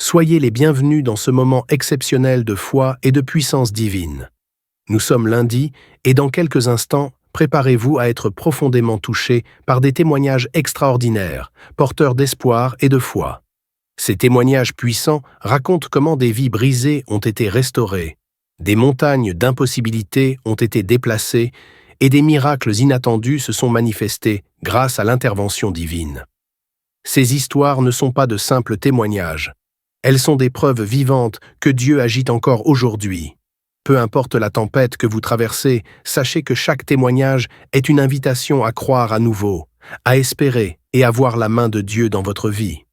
Soyez les bienvenus dans ce moment exceptionnel de foi et de puissance divine. Nous sommes lundi et dans quelques instants, préparez-vous à être profondément touchés par des témoignages extraordinaires, porteurs d'espoir et de foi. Ces témoignages puissants racontent comment des vies brisées ont été restaurées, des montagnes d'impossibilités ont été déplacées et des miracles inattendus se sont manifestés grâce à l'intervention divine. Ces histoires ne sont pas de simples témoignages. Elles sont des preuves vivantes que Dieu agit encore aujourd'hui. Peu importe la tempête que vous traversez, sachez que chaque témoignage est une invitation à croire à nouveau, à espérer et à voir la main de Dieu dans votre vie.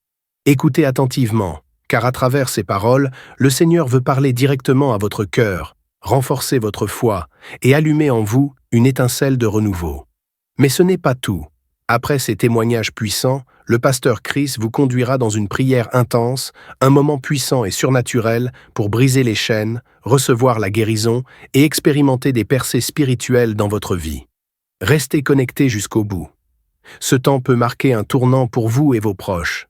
Écoutez attentivement, car à travers ces paroles, le Seigneur veut parler directement à votre cœur, renforcer votre foi et allumer en vous une étincelle de renouveau. Mais ce n'est pas tout. Après ces témoignages puissants, le pasteur Chris vous conduira dans une prière intense, un moment puissant et surnaturel pour briser les chaînes, recevoir la guérison et expérimenter des percées spirituelles dans votre vie. Restez connectés jusqu'au bout. Ce temps peut marquer un tournant pour vous et vos proches.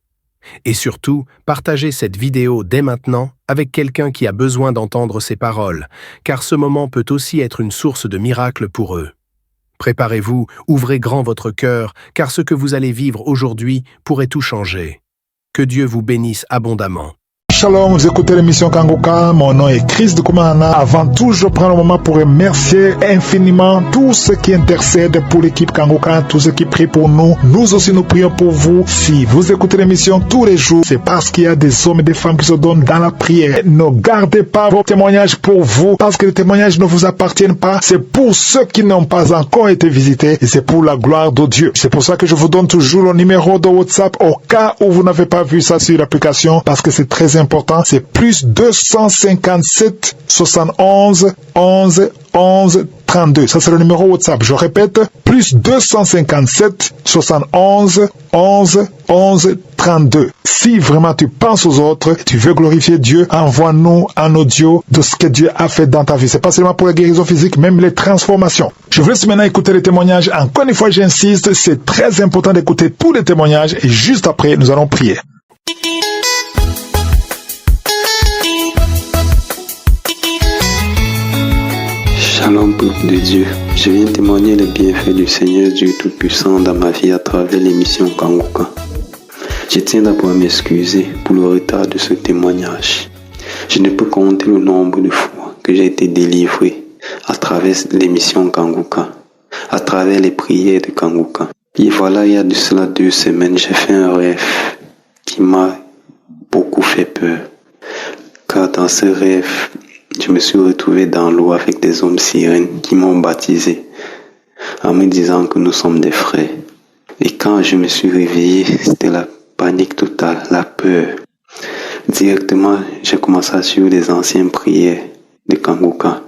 Et surtout, partagez cette vidéo dès maintenant avec quelqu'un qui a besoin d'entendre ces paroles, car ce moment peut aussi être une source de miracles pour eux. Préparez-vous, ouvrez grand votre cœur, car ce que vous allez vivre aujourd'hui pourrait tout changer. Que Dieu vous bénisse abondamment. Shalom, vous écoutez l'émission Kanguka, mon nom est Chris de Koumana. Avant tout, je prends le moment pour remercier infiniment tous ceux qui intercèdent pour l'équipe Kanguka, tous ceux qui prient pour nous. Nous aussi, nous prions pour vous. Si vous écoutez l'émission tous les jours, c'est parce qu'il y a des hommes et des femmes qui se donnent dans la prière. Ne gardez pas vos témoignages pour vous, parce que les témoignages ne vous appartiennent pas. C'est pour ceux qui n'ont pas encore été visités et c'est pour la gloire de Dieu. C'est pour ça que je vous donne toujours le numéro de WhatsApp au cas où vous n'avez pas vu ça sur l'application, parce que c'est très important. C'est plus 257 71 11 11 32. Ça, c'est le numéro WhatsApp. Je répète, plus 257 71 11 11 32. Si vraiment tu penses aux autres, tu veux glorifier Dieu, envoie-nous un audio de ce que Dieu a fait dans ta vie. C'est pas seulement pour la guérison physique, même les transformations. Je vous laisse maintenant écouter les témoignages. Encore une fois, j'insiste, c'est très important d'écouter tous les témoignages et juste après, nous allons prier. Shalom peuple de Dieu, je viens témoigner les bienfaits du Seigneur Dieu Tout-Puissant dans ma vie à travers l'émission Kanguka. Je tiens d'abord à m'excuser pour le retard de ce témoignage. Je ne peux compter le nombre de fois que j'ai été délivré à travers l'émission Kanguka, à travers les prières de Kanguka. Et voilà, il y a de cela 2 semaines, j'ai fait un rêve qui m'a beaucoup fait peur. Car dans ce rêve, je me suis retrouvé dans l'eau avec des hommes sirènes qui m'ont baptisé en me disant que nous sommes des frères. Et quand je me suis réveillé, c'était la panique totale, la peur. Directement, j'ai commencé à suivre les anciennes prières de Kanguka.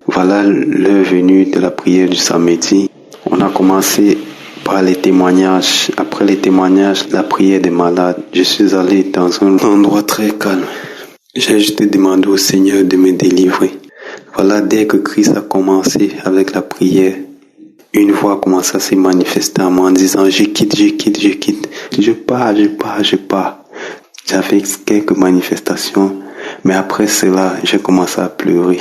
Voilà l'heure venue de la prière du samedi. On a commencé par les témoignages. Après les témoignages, la prière des malades. Je suis allé dans un endroit très calme. J'ai juste demandé au Seigneur de me délivrer. Voilà, dès que Christ a commencé avec la prière, une voix a commencé à se manifester en moi en disant « Je quitte, je quitte, je quitte. Je pars, je pars, je pars. » J'avais quelques manifestations, mais après cela, j'ai commencé à pleurer,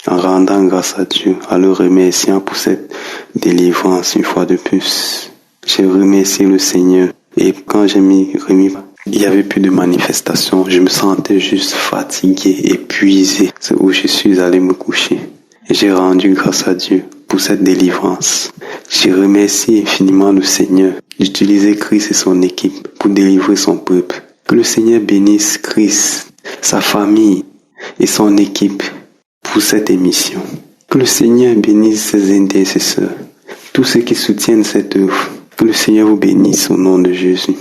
en rendant grâce à Dieu, en le remerciant pour cette délivrance une fois de plus. J'ai remercié le Seigneur et quand j'ai remis, il n'y avait plus de manifestation. Je me sentais juste fatigué, épuisé. C'est où je suis allé me coucher. Et j'ai rendu grâce à Dieu pour cette délivrance. J'ai remercié infiniment le Seigneur d'utiliser Christ et son équipe pour délivrer son peuple. Que le Seigneur bénisse Christ, sa famille et son équipe pour cette émission. Que le Seigneur bénisse ses intercesseurs, tous ceux qui soutiennent cette œuvre. Que le Seigneur vous bénisse au nom de Jésus.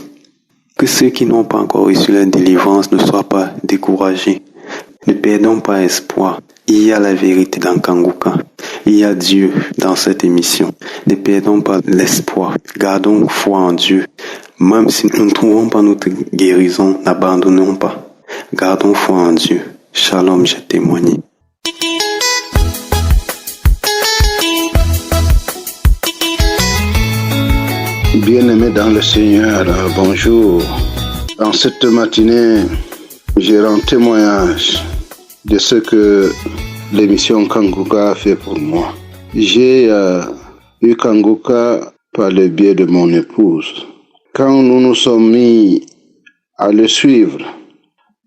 Que ceux qui n'ont pas encore reçu la délivrance ne soient pas découragés. Ne perdons pas espoir. Il y a la vérité dans Kanguka. Il y a Dieu dans cette émission. Ne perdons pas l'espoir. Gardons foi en Dieu. Même si nous ne trouvons pas notre guérison, n'abandonnons pas. Gardons foi en Dieu. Shalom, j'ai témoigné. Bien-aimés dans le Seigneur, bonjour. Dans cette matinée, Je rends témoignage de ce que l'émission Kanguka a fait pour moi. J'ai eu Kanguka par le biais de mon épouse. Quand nous nous sommes mis à le suivre,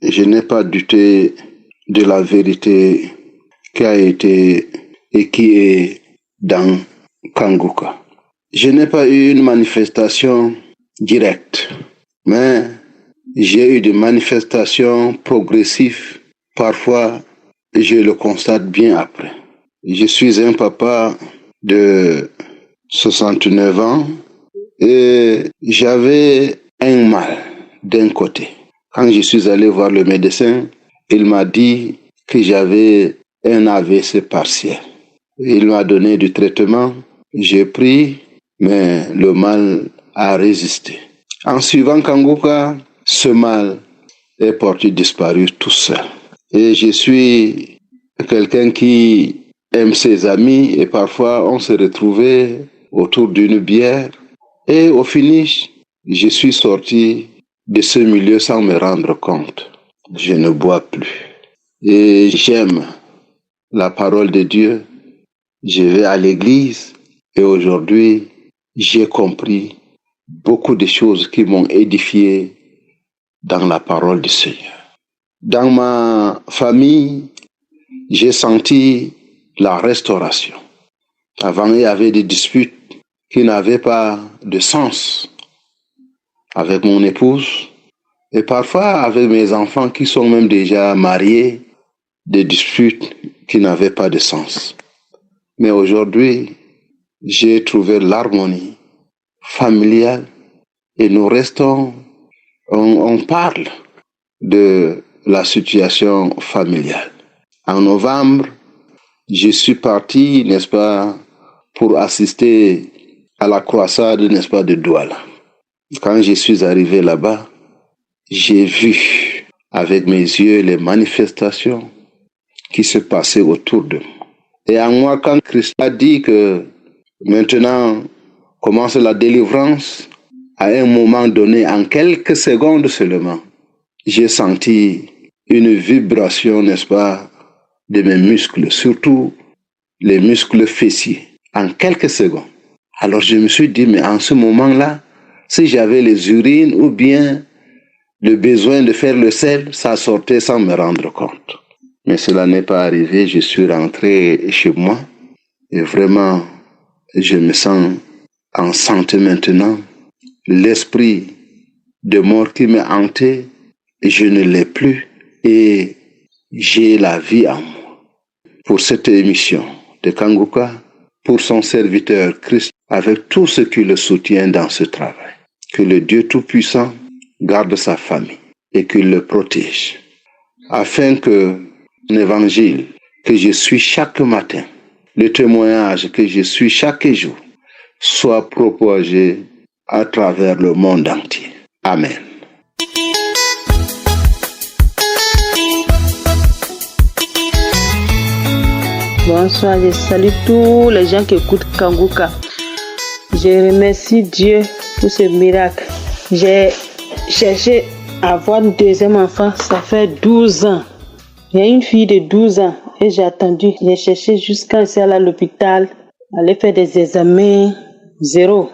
je n'ai pas douté de la vérité qui a été et qui est dans Kanguka. Je n'ai pas eu une manifestation directe, mais j'ai eu des manifestations progressives. Parfois, je le constate bien après. Je suis un papa de 69 ans et j'avais un mal d'un côté. Quand je suis allé voir le médecin, il m'a dit que j'avais un AVC partiel. Il m'a donné du traitement, j'ai pris, mais le mal a résisté. En suivant Kanguka, ce mal est parti disparu tout seul. Et je suis quelqu'un qui aime ses amis et parfois on se retrouvait autour d'une bière. Et au finish, je suis sorti de ce milieu sans me rendre compte. Je ne bois plus. Et j'aime la parole de Dieu. Je vais à l'église et aujourd'hui, j'ai compris beaucoup de choses qui m'ont édifié dans la parole du Seigneur. Dans ma famille, j'ai senti la restauration. Avant, il y avait des disputes qui n'avaient pas de sens avec mon épouse et parfois avec mes enfants qui sont même déjà mariés, des disputes qui n'avaient pas de sens. Mais aujourd'hui, j'ai trouvé l'harmonie familiale et nous restons, on parle de la situation familiale. En novembre, je suis parti, n'est-ce pas, pour assister à la croisade, n'est-ce pas, de Douala. Quand je suis arrivé là-bas, j'ai vu avec mes yeux les manifestations qui se passaient autour de moi. Et en moi, quand Christ a dit que maintenant commence la délivrance, à un moment donné, en quelques secondes seulement, j'ai senti une vibration, n'est-ce pas, de mes muscles, surtout les muscles fessiers, en quelques secondes. Alors je me suis dit, mais en ce moment-là, si j'avais les urines ou bien le besoin de faire le sel, ça sortait sans me rendre compte. Mais cela n'est pas arrivé, je suis rentré chez moi et vraiment, je me sens en santé maintenant. L'esprit de mort qui me hantait, je ne l'ai plus et j'ai la vie en moi. Pour cette émission de Kanguka, pour son serviteur Christ, avec tout ce qui le soutient dans ce travail. Que le Dieu Tout-Puissant garde sa famille et qu'il le protège, afin que l'évangile que je suis chaque matin, le témoignage que je suis chaque jour, soit propagé à travers le monde entier. Amen. Bonsoir, je salue tous les gens qui écoutent Kanguka. Je remercie Dieu pour ce miracle. J'ai cherché à avoir un deuxième enfant, ça fait 12 ans. J'ai une fille de 12 ans et j'ai attendu. J'ai cherché jusqu'à à l'hôpital, aller faire des examens, zéro.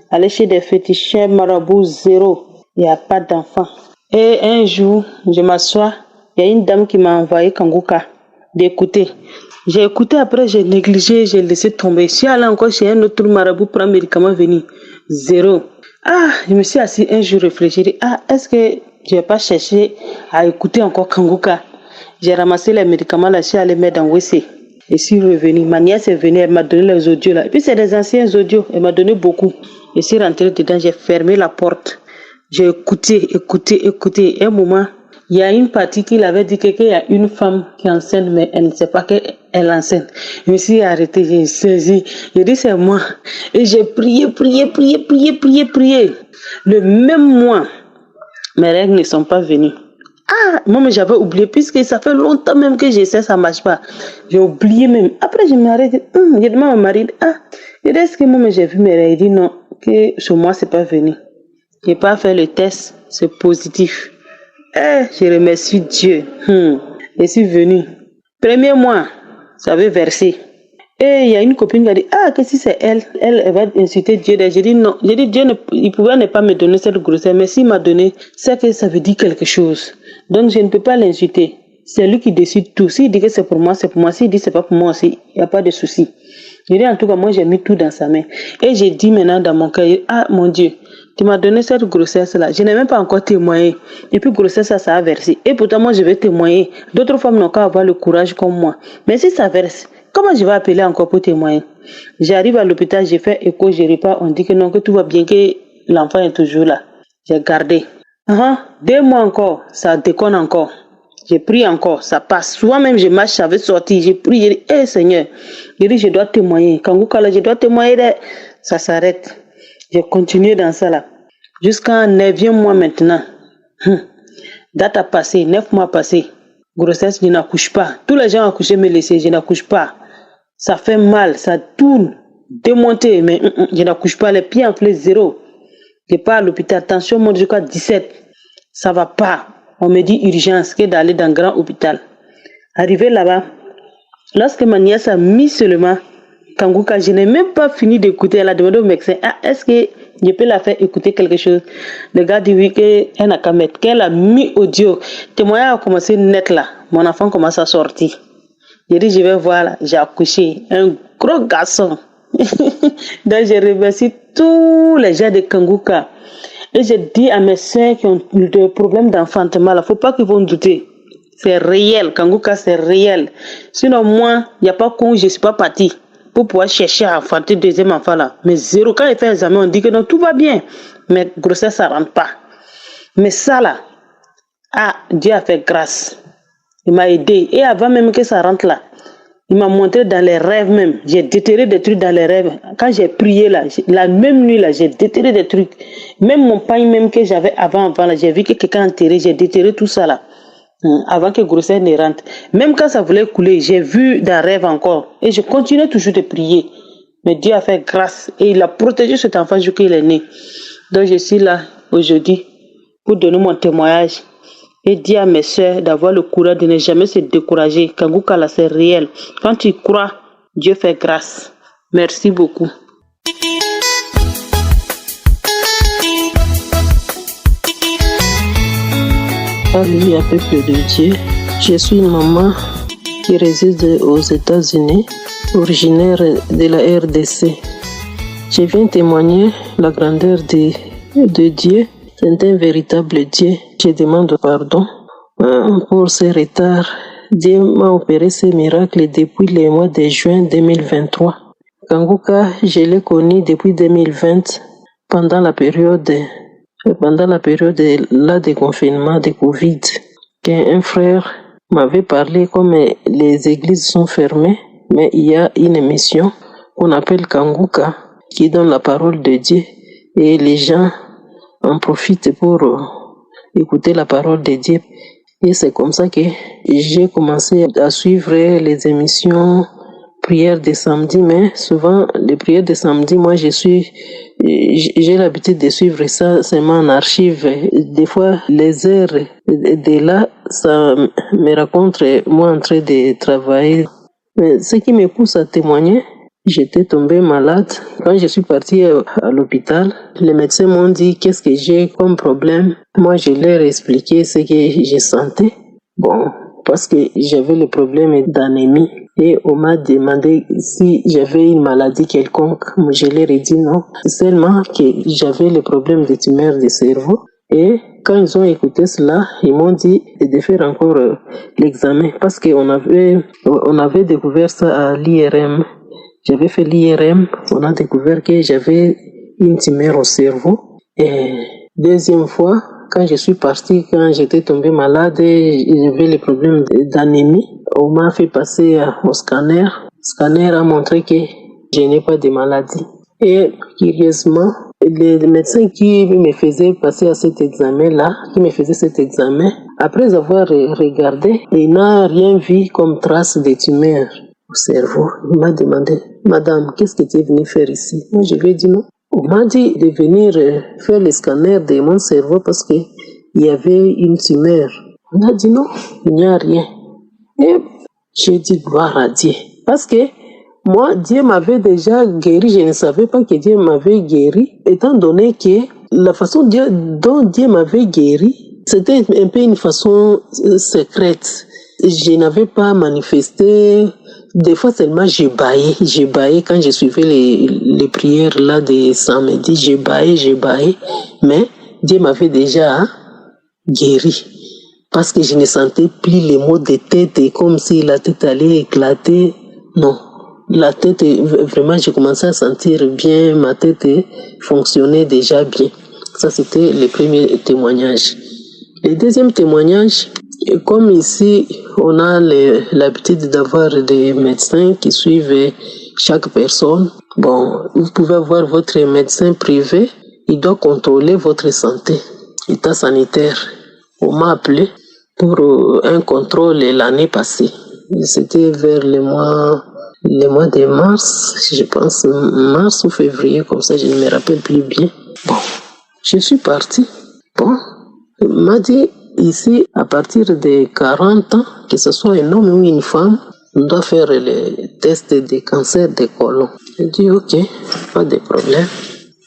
Aller chez des féticheurs, marabouts, zéro. Il n'y a pas d'enfant. Et un jour, je m'assois, il y a une dame qui m'a envoyé Kanguka d'écouter. J'ai écouté, après j'ai négligé, j'ai laissé tomber. Je suis allé encore chez un autre marabout pour un médicament venir. Zéro. Je me suis assis un jour réfléchi. Est-ce que je vais pas chercher à écouter encore Kanguka? J'ai ramassé les médicaments là, je suis allé mettre dans WC. Et je suis revenu. Ma nièce est venue, elle m'a donné les audios là. Et puis c'est des anciens audios, elle m'a donné beaucoup. Je suis rentré dedans, j'ai fermé la porte. J'ai écouté. Un moment, il y a une partie qui avait dit qu'il y a une femme qui est enceinte, mais elle ne sait pas qu'elle est enceinte. Je me suis arrêté, j'ai saisi. J'ai dit c'est moi. Et j'ai prié. Le même mois, mes règles ne sont pas venues. Moi, j'avais oublié, puisque ça fait longtemps même que j'essaie, ça ne marche pas. J'ai oublié même. Après, je me arrête. J'ai demandé à mon mari, est-ce que moi, j'ai vu mes règles? Il dit non, que sur moi, c'est pas venu. J'ai pas fait le test, c'est positif. Je remercie Dieu. Je suis venue. Premier mois, ça avait versé. Et il y a une copine qui a dit, que si c'est elle va insulter Dieu. J'ai dit non. J'ai dit, Dieu, il pouvait ne pas me donner cette grossesse, mais s'il m'a donné, c'est que ça veut dire quelque chose. Donc, je ne peux pas l'insulter. C'est lui qui décide tout. S'il dit que c'est pour moi, c'est pour moi. S'il dit que c'est pas pour moi aussi, il n'y a pas de souci. J'ai dit, en tout cas, moi, j'ai mis tout dans sa main. Et j'ai dit maintenant dans mon cœur, mon Dieu, tu m'as donné cette grossesse-là. Je n'ai même pas encore témoigné. Et puis, grossesse, ça a versé. Et pourtant, moi, je vais témoigner. D'autres femmes n'ont qu'à avoir le courage comme moi. Mais si ça verse, comment je vais appeler encore pour témoigner? J'arrive à l'hôpital, j'ai fait écho, je repars. On dit que non, que tout va bien, que l'enfant est toujours là. J'ai gardé. 2 mois encore, ça déconne encore. J'ai prié encore, ça passe. Souvent même, je marche, ça veut sortir. J'ai prié, j'ai dit, Seigneur, j'ai dit, je dois témoigner. Quand vous calez, je dois témoigner, ça s'arrête. J'ai continué dans ça là. Jusqu'en 9e mois maintenant. Date a passé, 9 mois passés. Grossesse, je n'accouche pas. Tous les gens ont accouché, me laisser, je n'accouche pas. Ça fait mal, ça tourne, démonté, mais je n'accouche pas. Les pieds en flèche 0. Je pars à l'hôpital, tension monte jusqu'à 17. Ça va pas. On me dit urgence que d'aller dans un grand hôpital. Arrivé là-bas, lorsque ma nièce a mis seulement Kanguka, je n'ai même pas fini d'écouter. Elle a demandé au médecin, est-ce que je peux la faire écouter quelque chose? Le gars dit oui, qu'elle n'a qu'à mettre. Qu'elle a mis audio. Témoignage a commencé net là. Mon enfant commence à sortir. J'ai dit, je vais voir là. J'ai accouché. Un gros garçon. Donc je remercie tous les gens de Kanguka. Et j'ai dit à mes soeurs qui ont des problèmes d'enfantement, il ne faut pas qu'ils vont douter. C'est réel. Kanguka, c'est réel. Sinon, moi, il n'y a pas con, je ne suis pas partie pour pouvoir chercher à enfanter le deuxième enfant là. Mais 0, quand il fait l'examen, on dit que non, tout va bien. Mais grossesse, ça ne rentre pas. Mais ça là, Dieu a fait grâce. Il m'a aidé. Et avant même que ça rentre là, il m'a montré dans les rêves même. J'ai déterré des trucs dans les rêves. Quand j'ai prié là, la même nuit là, j'ai déterré des trucs. Même mon pain même que j'avais avant là, j'ai vu que quelqu'un enterré, j'ai déterré tout ça là. Avant que grossesse ne rentre. Même quand ça voulait couler, j'ai vu dans rêve encore. Et je continuais toujours de prier. Mais Dieu a fait grâce. Et il a protégé cet enfant jusqu'à qu'il est né. Donc je suis là aujourd'hui pour donner mon témoignage. Et dire à mes soeurs d'avoir le courage de ne jamais se décourager. Kanguka là, c'est réel. Quand tu crois, Dieu fait grâce. Merci beaucoup. Alléluia, peuple de Dieu. Je suis une maman qui réside aux États-Unis, originaire de la RDC. Je viens témoigner la grandeur de Dieu. C'est un véritable Dieu. Je demande pardon pour ce retard. Dieu m'a opéré ce miracle depuis le mois de juin 2023. Kanguka, je l'ai connu depuis 2020, pendant la période là de confinement de Covid. Un frère m'avait parlé comme les églises sont fermées, mais il y a une émission qu'on appelle Kanguka qui donne la parole de Dieu et les gens en profitent pour écouter la parole de Dieu. Et c'est comme ça que j'ai commencé à suivre les émissions prières de samedi, mais souvent les prières de samedi, moi j'ai l'habitude de suivre ça seulement en archive. Des fois, les heures de là, ça me raconte moi en train de travailler. Mais ce qui me pousse à témoigner, j'étais tombée malade. Quand je suis partie à l'hôpital, les médecins m'ont dit qu'est-ce que j'ai comme problème. Moi, je leur ai expliqué ce que je sentais. Bon, parce que j'avais le problème d'anémie. Et on m'a demandé si j'avais une maladie quelconque. Je leur ai dit non. Seulement que j'avais le problème de tumeur du cerveau. Et quand ils ont écouté cela, ils m'ont dit de faire encore l'examen. Parce qu'on avait découvert ça à l'IRM. J'avais fait l'IRM. On a découvert que j'avais une tumeur au cerveau. Et deuxième fois, quand je suis partie, quand j'étais tombée malade, j'avais le problème d'anémie. On m'a fait passer au scanner. Le scanner a montré que je n'ai pas de maladie. Et curieusement, les médecins qui me faisaient passer à cet examen-là, après avoir regardé, il n'a rien vu comme trace de tumeur au cerveau. Il m'a demandé, Madame, qu'est-ce que tu es venue faire ici? Moi, je lui ai dit non. On m'a dit de venir faire le scanner de mon cerveau parce que il y avait une tumeur. On a dit non, il n'y a rien. Et j'ai dit gloire à Dieu. Parce que moi, Dieu m'avait déjà guéri. Je ne savais pas que Dieu m'avait guéri, étant donné que la façon dont Dieu m'avait guéri, c'était un peu une façon secrète. Je n'avais pas manifesté. Des fois seulement, j'ai baillé quand je suivais les prières là de samedi. J'ai baillé. Mais Dieu m'avait déjà guéri. Parce que je ne sentais plus les maux de tête, comme si la tête allait éclater. Non. La tête, vraiment, j'ai commencé à sentir bien, ma tête fonctionnait déjà bien. Ça, c'était le premier témoignage. Le deuxième témoignage, comme ici, on a l'habitude d'avoir des médecins qui suivent chaque personne. Bon, vous pouvez avoir votre médecin privé, il doit contrôler votre santé, état sanitaire. On m'a appelé pour un contrôle l'année passée. C'était vers le mois de mars, je pense mars ou février, comme ça, je ne me rappelle plus bien. Bon, je suis parti. Bon, il m'a dit, ici, à partir de 40 ans, que ce soit un homme ou une femme, on doit faire le test de cancer de côlon. J'ai dit, ok, pas de problème.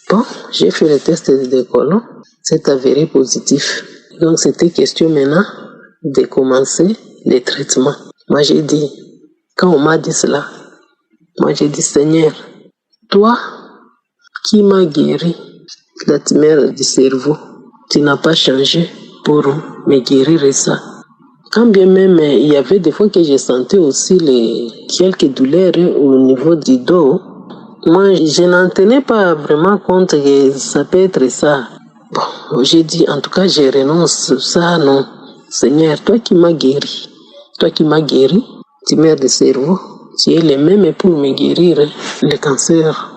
Bon, j'ai fait le test de côlon, c'est avéré positif. Donc, c'était question maintenant de commencer les traitements. Moi, j'ai dit, quand on m'a dit cela, moi, j'ai dit, Seigneur, toi qui m'as guéri la tumeur du cerveau, tu n'as pas changé pour me guérir et ça. Quand bien même, il y avait des fois que je sentais aussi quelques douleurs au niveau du dos. Moi, je n'en tenais pas vraiment compte que ça peut être ça. Bon, j'ai dit, en tout cas, je renonce ça, non. Seigneur, toi qui m'as guéri, tumeur du cerveau, tu es le même pour me guérir le cancer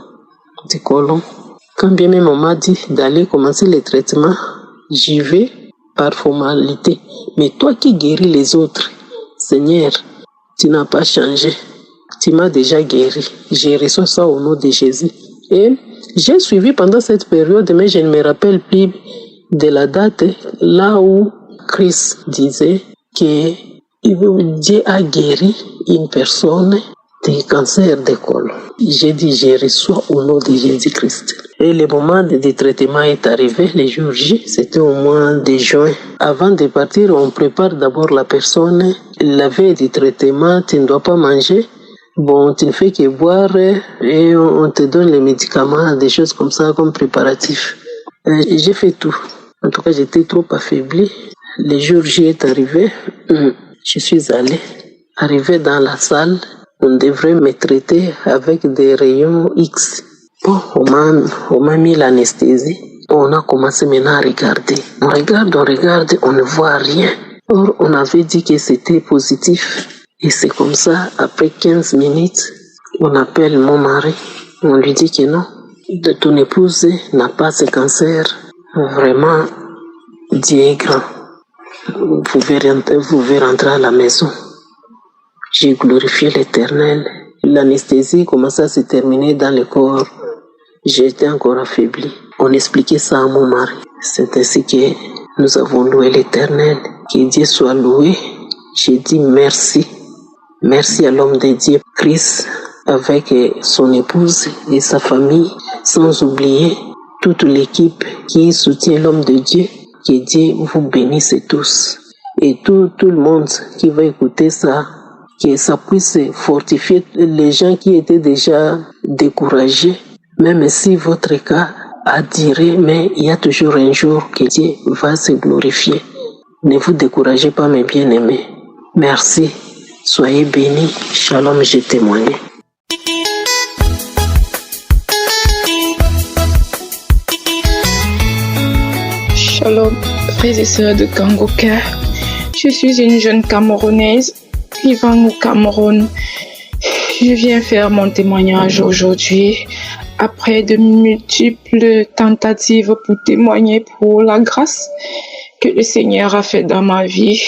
du côlon. Quand bien même on m'a dit d'aller commencer les traitements, j'y vais par formalité. Mais toi qui guéris les autres, Seigneur, tu n'as pas changé. Tu m'as déjà guéri. J'ai reçu ça au nom de Jésus. Et j'ai suivi pendant cette période, mais je ne me rappelle plus de la date, là où Christ disait que Dieu a guéri une personne du cancer de côlon. J'ai dit, je reçois au nom de Jésus-Christ. Et le moment de traitement est arrivé, le jour J, c'était au mois de juin. Avant de partir, on prépare d'abord la personne. La veille du traitement, tu ne dois pas manger. Bon, tu ne fais que boire et on te donne les médicaments, des choses comme ça, comme préparatifs. J'ai fait tout. En tout cas, j'étais trop affaibli. Le jour J est arrivé, je suis allé. Arrivé dans la salle, on devrait me traiter avec des rayons X. Bon, on m'a mis l'anesthésie. On a commencé maintenant à regarder. On regarde, on ne voit rien. Or, on avait dit que c'était positif. Et c'est comme ça, après 15 minutes, on appelle mon mari. On lui dit que non, de ton épouse n'a pas ce cancer. Vraiment, Dieu est grand. Vous pouvez rentrer à la maison. J'ai glorifié l'Éternel. L'anesthésie commençait à se terminer dans le corps. J'étais encore affaibli. On expliquait ça à mon mari. C'est ainsi que nous avons loué l'Éternel. Que Dieu soit loué. J'ai dit merci. Merci à l'homme de Dieu, Christ, avec son épouse et sa famille, sans oublier toute l'équipe qui soutient l'homme de Dieu. Que Dieu vous bénisse tous. Et tout le monde qui va écouter ça, que ça puisse fortifier les gens qui étaient déjà découragés, même si votre cas a duré, mais il y a toujours un jour que Dieu va se glorifier. Ne vous découragez pas, mes bien-aimés. Merci. Soyez bénis. Shalom, j'ai témoigné. Shalom, frères et sœurs de Kangoka. Je suis une jeune Camerounaise vivant au Cameroun. Je viens faire mon témoignage aujourd'hui après de multiples tentatives pour témoigner pour la grâce que le Seigneur a fait dans ma vie.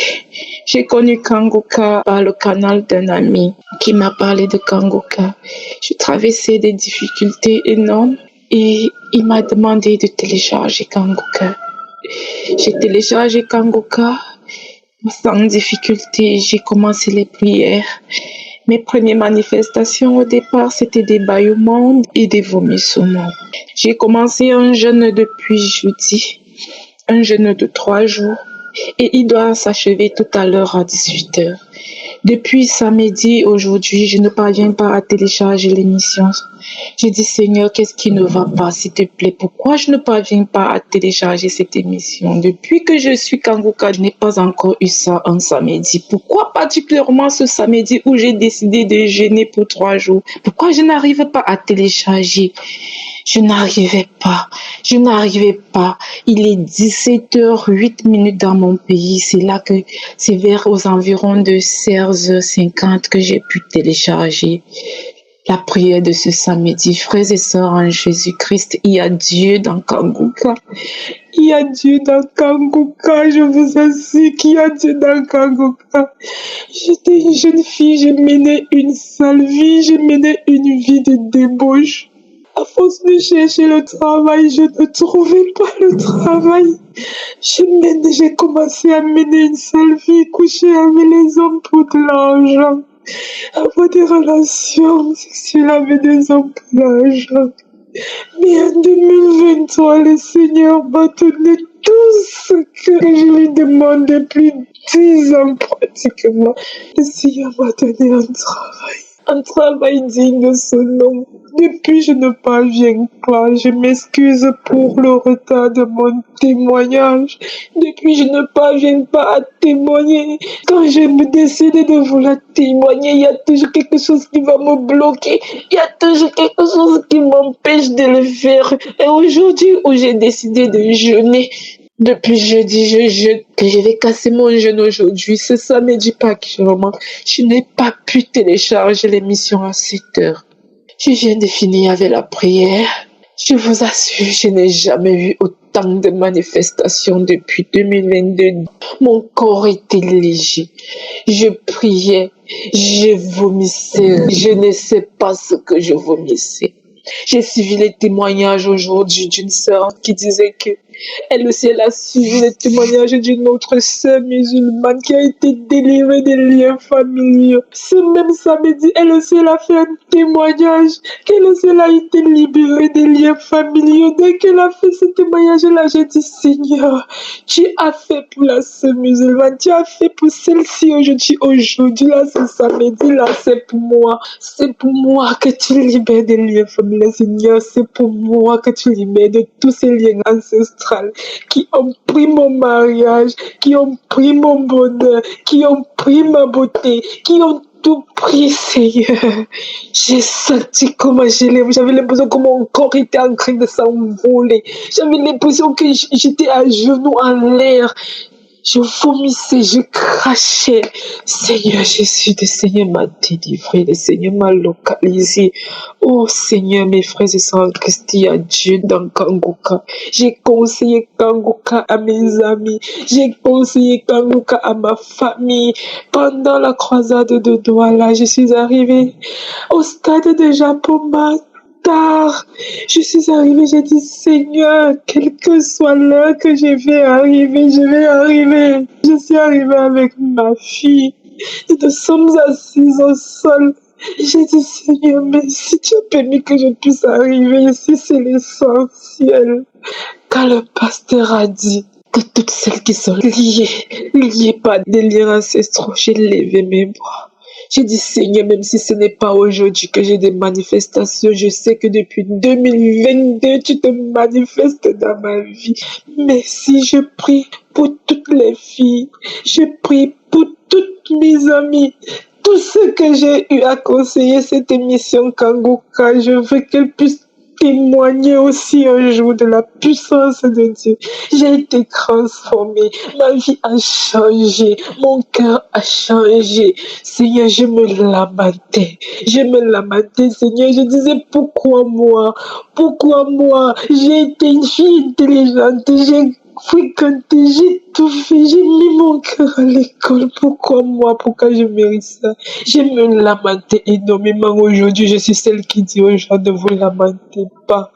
J'ai connu Kangoka par le canal d'un ami qui m'a parlé de Kangoka. Je traversais des difficultés énormes et il m'a demandé de télécharger Kangoka. J'ai téléchargé Kangoka sans difficulté. J'ai commencé les prières. Mes premières manifestations au départ, c'était des bâillements et des vomissements. J'ai commencé un jeûne depuis jeudi, un jeûne de 3 jours, et il doit s'achever tout à l'heure à 18h. Depuis samedi, aujourd'hui, je ne parviens pas à télécharger l'émission. J'ai dit, Seigneur, qu'est-ce qui ne va pas, s'il te plaît? Pourquoi je ne parviens pas à télécharger cette émission? Depuis que je suis Kangoka, je n'ai pas encore eu ça un samedi. Pourquoi particulièrement ce samedi où j'ai décidé de jeûner pour 3 jours? Pourquoi je n'arrive pas à télécharger? Je n'arrivais pas. Il est 17h08 dans mon pays. C'est vers aux environs de 16h50 que j'ai pu télécharger la prière de ce samedi. Frères et sœurs en Jésus-Christ, il y a Dieu dans Kangoka. Il y a Dieu dans Kangoka. Je vous assure qu'il y a Dieu dans Kangoka. J'étais une jeune fille, je menais une sale vie, je menais une vie de débauche. À force de chercher le travail, je ne trouvais pas le travail. J'ai commencé à mener une sale vie, coucher avec les hommes pour de l'argent, avoir des relations sexuelles avec des hommes pour l'argent. Mais en 2023, le Seigneur m'a donné tout ce que je lui demande depuis 10 ans pratiquement. Le Seigneur m'a donné un travail digne de son nom. Depuis, je ne parviens pas. Je m'excuse pour le retard de mon témoignage. Depuis, je ne parviens pas à témoigner. Quand je me décide de vouloir témoigner, il y a toujours quelque chose qui va me bloquer. Il y a toujours quelque chose qui m'empêche de le faire. Et aujourd'hui, où j'ai décidé de jeûner, depuis jeudi, je vais casser mon jeûne aujourd'hui. C'est samedi particulièrement. Je n'ai pas pu télécharger l'émission à 7h. Je viens de finir avec la prière. Je vous assure, je n'ai jamais eu autant de manifestations depuis 2022. Mon corps était léger. Je priais, je vomissais. Je ne sais pas ce que je vomissais. J'ai suivi les témoignages aujourd'hui d'une sœur qui disait que elle aussi, elle a suivi les témoignages d'une autre sœur musulmane qui a été délivrée des liens familiaux. Ce même samedi, elle aussi, elle a fait un témoignage qu'elle aussi, elle a été libérée des liens familiaux. Dès qu'elle a fait ce témoignage-là, j'ai dit, Seigneur, tu as fait pour la sœur musulmane, tu as fait pour celle-ci aujourd'hui, là, ce samedi, là, c'est pour moi. C'est pour moi que tu libères des liens familiaux, Seigneur. C'est pour moi que tu libères de tous ces liens ancestraux qui ont pris mon mariage, qui ont pris mon bonheur, qui ont pris ma beauté, qui ont tout pris, Seigneur. J'ai senti comment j'avais l'impression que mon corps était en train de s'envoler. J'avais l'impression que j'étais à genoux en l'air. Je vomissais, je crachais. Seigneur Jésus, le Seigneur m'a délivré, le Seigneur m'a localisé. Oh Seigneur, mes frères et sœurs en Christ, il y a Dieu dans Kangoka. J'ai conseillé Kangoka à mes amis. J'ai conseillé Kangoka à ma famille. Pendant la croisade de Douala, je suis arrivée au stade de Japoma. Tard, je suis arrivée, j'ai dit, Seigneur, quelle que soit l'heure que je vais arriver, je vais arriver. Je suis arrivée avec ma fille. Nous sommes assises au sol. J'ai dit, Seigneur, mais si tu as permis que je puisse arriver ici, c'est l'essentiel. Quand le pasteur a dit que toutes celles qui sont liées par des liens ancestraux, j'ai levé mes bras. J'ai dit, Seigneur, même si ce n'est pas aujourd'hui que j'ai des manifestations, je sais que depuis 2022, tu te manifestes dans ma vie. Merci, je prie pour toutes les filles. Je prie pour toutes mes amies. Tout ce que j'ai eu à conseiller cette émission Kangoka, je veux qu'elle puisse témoigner aussi un jour de la puissance de Dieu. J'ai été transformée, ma vie a changé, mon cœur a changé. Seigneur, je me lamentais, Seigneur, je disais pourquoi moi, j'ai été une fille intelligente, j'ai fréquenté, j'ai tout fait, j'ai mis mon cœur à l'école. Pourquoi moi? Pourquoi je mérite ça? Je me lamentais énormément aujourd'hui. Je suis celle qui dit aux gens, ne vous lamentez pas.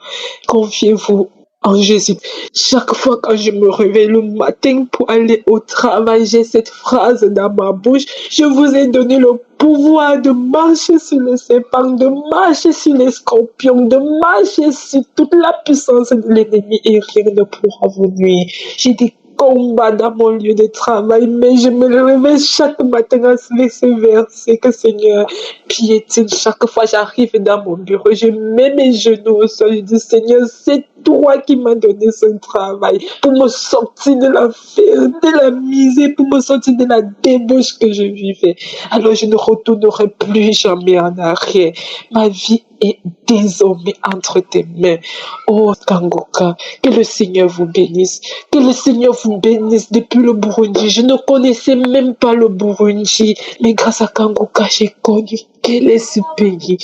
Confiez-vous en Jésus. Chaque fois quand je me réveille le matin pour aller au travail, j'ai cette phrase dans ma bouche. Je vous ai donné le pouvoir de marcher sur les serpents, de marcher sur les scorpions, de marcher sur toute la puissance de l'ennemi et rien ne pourra vous nuire. J'ai des combats dans mon lieu de travail, mais je me réveille chaque matin avec ce verset que Seigneur piétine. Chaque fois j'arrive dans mon bureau, je mets mes genoux au sol, je dis Seigneur, c'est toi qui m'as donné ce travail pour me sortir de la fierté, de la misère, pour me sortir de la débauche que je vivais. Alors je ne retournerai plus jamais en arrière. Ma vie est désormais entre tes mains. Oh Kangoka, que le Seigneur vous bénisse. Que le Seigneur vous bénisse depuis le Burundi. Je ne connaissais même pas le Burundi, mais grâce à Kangoka, j'ai connu quel est ce pays.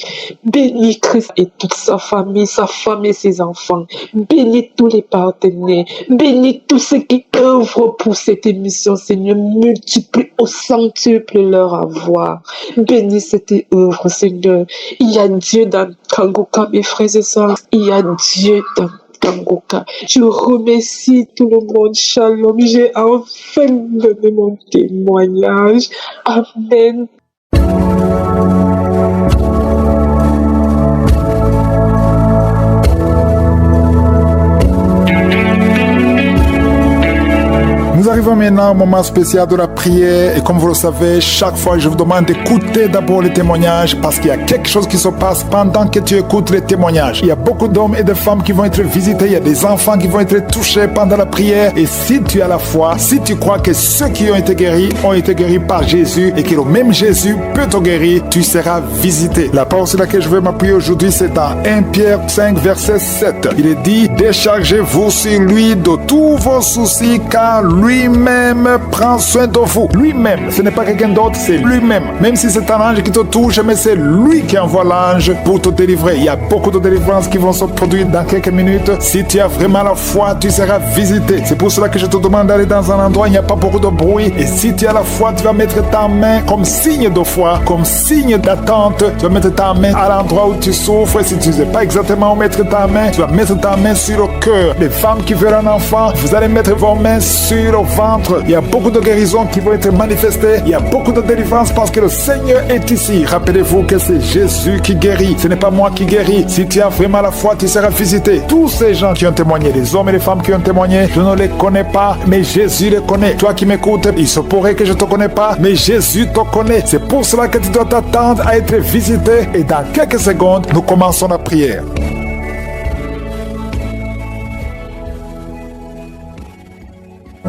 Bénis Christ et toute sa femme et ses enfants. Bénis tous les partenaires. Bénis tous ceux qui œuvrent pour cette émission, Seigneur. Multiplie au centuple leur avoir. Bénis cette œuvre, Seigneur. Il y a Dieu dans Kangoka, mes frères et sœurs. Il y a Dieu dans Kangoka. Je remercie tout le monde. Shalom. J'ai enfin donné mon témoignage. Amen. Nous arrivons maintenant au moment spécial de la prière et comme vous le savez, chaque fois je vous demande d'écouter d'abord les témoignages parce qu'il y a quelque chose qui se passe pendant que tu écoutes les témoignages. Il y a beaucoup d'hommes et de femmes qui vont être visités, il y a des enfants qui vont être touchés pendant la prière et si tu as la foi, si tu crois que ceux qui ont été guéris par Jésus et que le même Jésus peut te guérir, tu seras visité. La parole sur laquelle je vais m'appuyer aujourd'hui, c'est dans 1 Pierre 5 verset 7. Il est dit, déchargez-vous sur lui de tous vos soucis car lui-même prend soin de vous. Lui-même, ce n'est pas quelqu'un d'autre, c'est lui-même. Même si c'est un ange qui te touche, mais c'est lui qui envoie l'ange pour te délivrer. Il y a beaucoup de délivrances qui vont se produire dans quelques minutes. Si tu as vraiment la foi, tu seras visité. C'est pour cela que je te demande d'aller dans un endroit où il n'y a pas beaucoup de bruit. Et si tu as la foi, tu vas mettre ta main comme signe de foi, comme signe d'attente. Tu vas mettre ta main à l'endroit où tu souffres. Et si tu ne sais pas exactement où mettre ta main, tu vas mettre ta main sur le cœur. Les femmes qui veulent un enfant, vous allez mettre vos mains sur le ventre. Il y a beaucoup de guérisons qui vont être manifestées. Il y a beaucoup de délivrance parce que le Seigneur est ici. Rappelez-vous que c'est Jésus qui guérit. Ce n'est pas moi qui guéris. Si tu as vraiment la foi, tu seras visité. Tous ces gens qui ont témoigné, les hommes et les femmes qui ont témoigné, je ne les connais pas, mais Jésus les connaît. Toi qui m'écoutes, il se pourrait que je ne te connais pas, mais Jésus te connaît. C'est pour cela que tu dois t'attendre à être visité. Et dans quelques secondes, nous commençons la prière.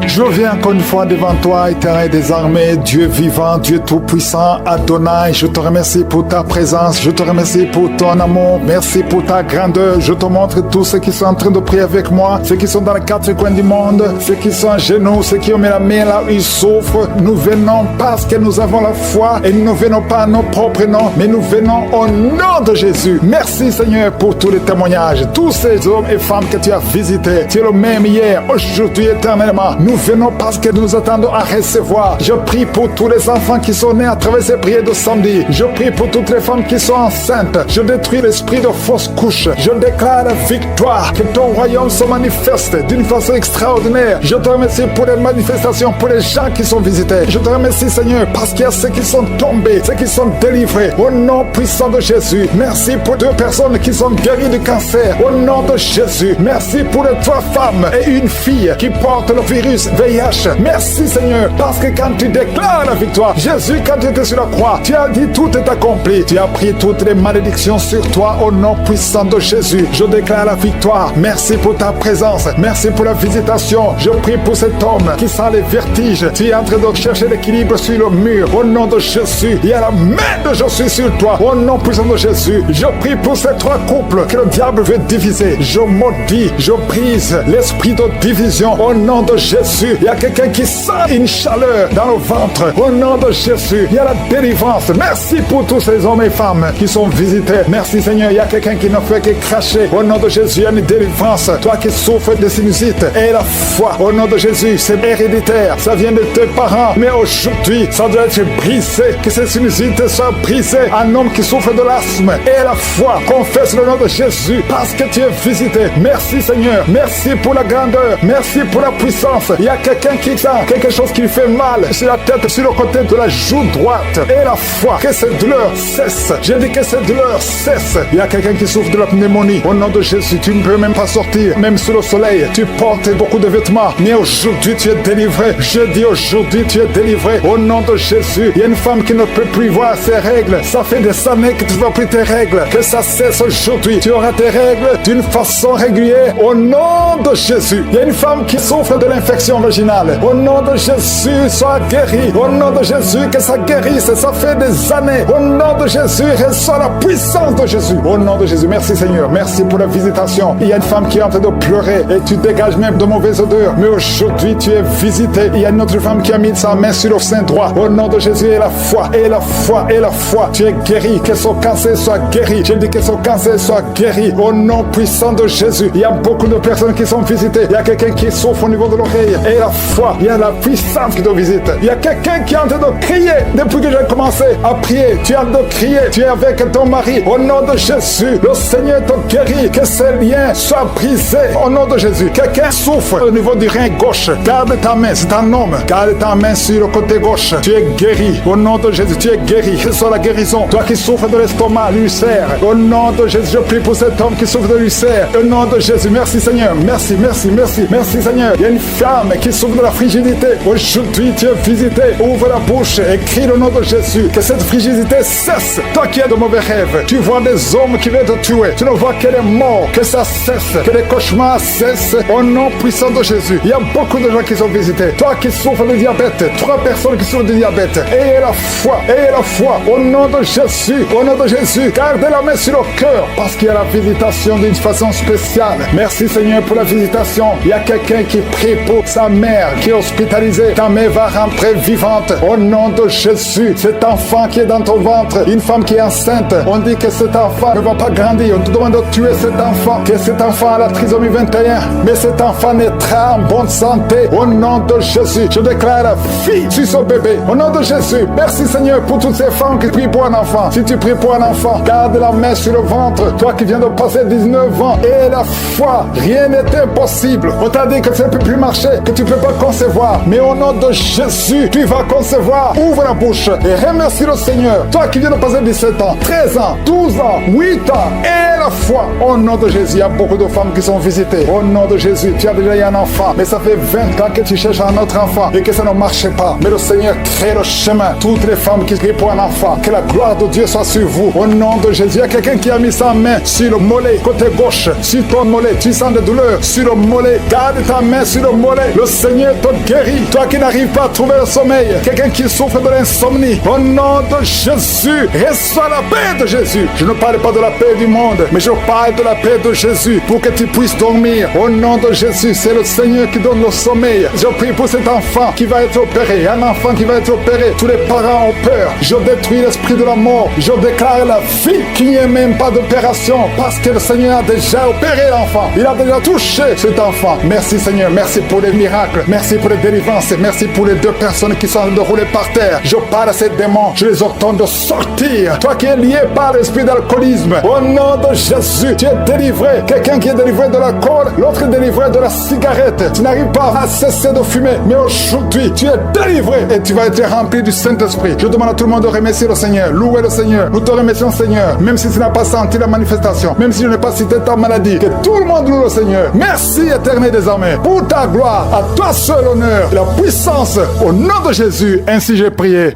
Je viens encore une fois devant toi, Éternel des armées, Dieu vivant, Dieu tout-puissant, Adonai. Je te remercie pour ta présence, je te remercie pour ton amour, merci pour ta grandeur. Je te montre tous ceux qui sont en train de prier avec moi, ceux qui sont dans les quatre coins du monde, ceux qui sont à genoux, ceux qui ont mis la main là où ils souffrent. Nous venons parce que nous avons la foi et nous ne venons pas à nos propres noms, mais nous venons au nom de Jésus. Merci Seigneur pour tous les témoignages, tous ces hommes et femmes que tu as visités. Tu es le même hier, aujourd'hui, éternellement. Nous venons parce que nous attendons à recevoir. Je prie pour tous les enfants qui sont nés à travers ces prières de samedi. Je prie pour toutes les femmes qui sont enceintes. Je détruis l'esprit de fausse couche. Je déclare la victoire. Que ton royaume se manifeste d'une façon extraordinaire. Je te remercie pour les manifestations, pour les gens qui sont visités. Je te remercie Seigneur parce qu'il y a ceux qui sont tombés, ceux qui sont délivrés. Au nom puissant de Jésus. Merci pour 2 personnes qui sont guéries du cancer. Au nom de Jésus. Merci pour les 3 femmes et une fille qui portent le virus VIH. Merci Seigneur, parce que quand tu déclares la victoire, Jésus, quand tu étais sur la croix, tu as dit tout est accompli. Tu as pris toutes les malédictions sur toi au nom puissant de Jésus. Je déclare la victoire. Merci pour ta présence. Merci pour la visitation. Je prie pour cet homme qui sent les vertiges. Tu es en train de chercher l'équilibre sur le mur. Au nom de Jésus, il y a la main de Jésus sur toi. Au nom puissant de Jésus, je prie pour ces 3 couples que le diable veut diviser. Je maudis, je brise l'esprit de division au nom de Jésus. Jésus, il y a quelqu'un qui sent une chaleur dans le ventre. Au nom de Jésus, il y a la délivrance. Merci pour tous ces hommes et femmes qui sont visités. Merci Seigneur, il y a quelqu'un qui ne fait que cracher. Au nom de Jésus, il y a une délivrance. Toi qui souffres de sinusite, et la foi. Au nom de Jésus, c'est héréditaire. Ça vient de tes parents. Mais aujourd'hui, ça doit être brisé. Que ces sinusites soient brisées. Un homme qui souffre de l'asthme, et la foi. Confesse le nom de Jésus parce que tu es visité. Merci Seigneur. Merci pour la grandeur. Merci pour la puissance. Il y a quelqu'un qui sent quelque chose qui lui fait mal sur la tête, sur le côté de la joue droite. Et la foi. Que cette douleur cesse. J'ai dit que cette douleur cesse. Il y a quelqu'un qui souffre de la pneumonie. Au nom de Jésus, tu ne peux même pas sortir. Même sous le soleil, tu portes beaucoup de vêtements. Mais aujourd'hui, tu es délivré. Je dis aujourd'hui, tu es délivré. Au nom de Jésus, il y a une femme qui ne peut plus voir ses règles. Ça fait des années que tu ne vois plus tes règles. Que ça cesse aujourd'hui. Tu auras tes règles d'une façon régulière. Au nom de Jésus. Il y a une femme qui souffre de l'infection vaginale. Au nom de Jésus, sois guérie. Au nom de Jésus, que ça guérisse. Ça fait des années. Au nom de Jésus, reçois la puissance de Jésus. Au nom de Jésus. Merci Seigneur. Merci pour la visitation. Il y a une femme qui est en train de pleurer et tu dégages même de mauvaises odeurs. Mais aujourd'hui, tu es visité. Il y a une autre femme qui a mis sa main sur le sein droit. Au nom de Jésus, et la foi, et la foi, et la foi. Tu es guéri. Que son cancer soit guéri. Je dis que son cancer soit guéri. Au nom puissant de Jésus. Il y a beaucoup de personnes qui sont visitées. Il y a quelqu'un qui souffre au niveau de l'oreille. Et la foi, il y a la puissance qui te visite. Il y a quelqu'un qui est en train de crier. Depuis que j'ai commencé à prier, tu es en train de crier. Tu es avec ton mari. Au nom de Jésus, le Seigneur te guérit. Que ces liens soient brisés. Au nom de Jésus. Quelqu'un souffre au niveau du rein gauche. Garde ta main. C'est un homme. Garde ta main sur le côté gauche. Tu es guéri. Au nom de Jésus, tu es guéri. Reçois la guérison. Toi qui souffres de l'estomac, l'ulcère. Au nom de Jésus, je prie pour cet homme qui souffre de l'ulcère. Au nom de Jésus, merci Seigneur. Merci, merci, merci. Merci Seigneur. Il y a une femme qui souffre de la frigidité. Aujourd'hui, tu es visité. Ouvre la bouche et crie le nom de Jésus. Que cette frigidité cesse. Toi qui as de mauvais rêves, tu vois des hommes qui veulent te tuer. Tu ne vois que les morts. Que ça cesse. Que les cauchemars cessent. Au nom puissant de Jésus. Il y a beaucoup de gens qui sont visités. Toi qui souffres de diabète. 3 personnes qui souffrent de diabète. Ayez la foi. Ayez la foi. Au nom de Jésus. Au nom de Jésus. Gardez la main sur le cœur. Parce qu'il y a la visitation d'une façon spéciale. Merci Seigneur pour la visitation. Il y a quelqu'un qui prie pour sa mère qui est hospitalisée. Ta mère va rentrer vivante. Au nom de Jésus. Cet enfant qui est dans ton ventre. Une femme qui est enceinte. On dit que cet enfant ne va pas grandir. On te demande de tuer cet enfant. Que cet enfant a la trisomie 21. Mais cet enfant naîtra en bonne santé. Au nom de Jésus. Je déclare la vie sur ce bébé. Au nom de Jésus. Merci Seigneur pour toutes ces femmes qui prient pour un enfant. Si tu pries pour un enfant, garde la main sur le ventre. Toi qui viens de passer 19 ans. Et la foi. Rien n'est impossible. On t'a dit que ça ne peut plus marcher. Que tu ne peux pas concevoir. Mais au nom de Jésus, tu vas concevoir. Ouvre la bouche et remercie le Seigneur. Toi qui viens de passer 17 ans, 13 ans, 12 ans, 8 ans. Et la foi. Au nom de Jésus, il y a beaucoup de femmes qui sont visitées. Au nom de Jésus, tu as déjà eu un enfant. Mais ça fait 20 ans que tu cherches un autre enfant et que ça ne marche pas. Mais le Seigneur crée le chemin. Toutes les femmes qui crient pour un enfant, que la gloire de Dieu soit sur vous. Au nom de Jésus, il y a quelqu'un qui a mis sa main sur le mollet, côté gauche, sur ton mollet. Tu sens des douleurs sur le mollet. Garde ta main sur le mollet. Le Seigneur te guérit. Toi qui n'arrives pas à trouver le sommeil, quelqu'un qui souffre de l'insomnie, au nom de Jésus, reçois la paix de Jésus. Je ne parle pas de la paix du monde, mais je parle de la paix de Jésus pour que tu puisses dormir. Au nom de Jésus, c'est le Seigneur qui donne le sommeil. Je prie pour cet enfant qui va être opéré. Un enfant qui va être opéré. Tous les parents ont peur. Je détruis l'esprit de la mort. Je déclare la vie qu'il n'y ait même pas d'opération parce que le Seigneur a déjà opéré l'enfant. Il a déjà touché cet enfant. Merci Seigneur. Merci pour les miracles. Merci pour les délivrances. Merci pour les 2 personnes qui sont en train de rouler par terre. Je parle à ces démons. Je les ordonne de sortir. Toi qui es lié par l'esprit d'alcoolisme. Au nom de Jésus, tu es délivré. Quelqu'un qui est délivré de l'alcool, l'autre est délivré de la cigarette. Tu n'arrives pas à cesser de fumer. Mais aujourd'hui, tu es délivré et tu vas être rempli du Saint-Esprit. Je demande à tout le monde de remercier le Seigneur. Louer le Seigneur. Nous te remercions Seigneur. Même si tu n'as pas senti la manifestation. Même si je n'ai pas cité ta maladie. Que tout le monde loue le Seigneur. Merci éternel des armées. Pour ta gloire, à toi seul l'honneur et la puissance. Au nom de Jésus, ainsi j'ai prié.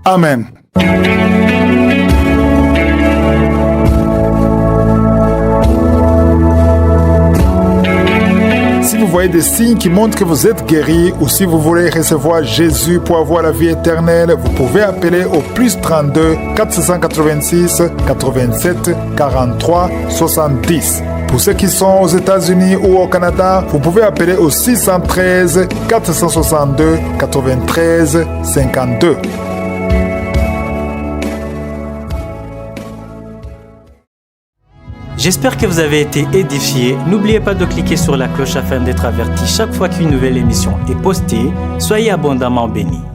Amen. Si vous voyez des signes qui montrent que vous êtes guéri ou si vous voulez recevoir Jésus pour avoir la vie éternelle, vous pouvez appeler au plus 32 486 87 43 70. Pour ceux qui sont aux États-Unis ou au Canada, vous pouvez appeler au 613 462 93 52. J'espère que vous avez été édifiés. N'oubliez pas de cliquer sur la cloche afin d'être averti chaque fois qu'une nouvelle émission est postée. Soyez abondamment bénis.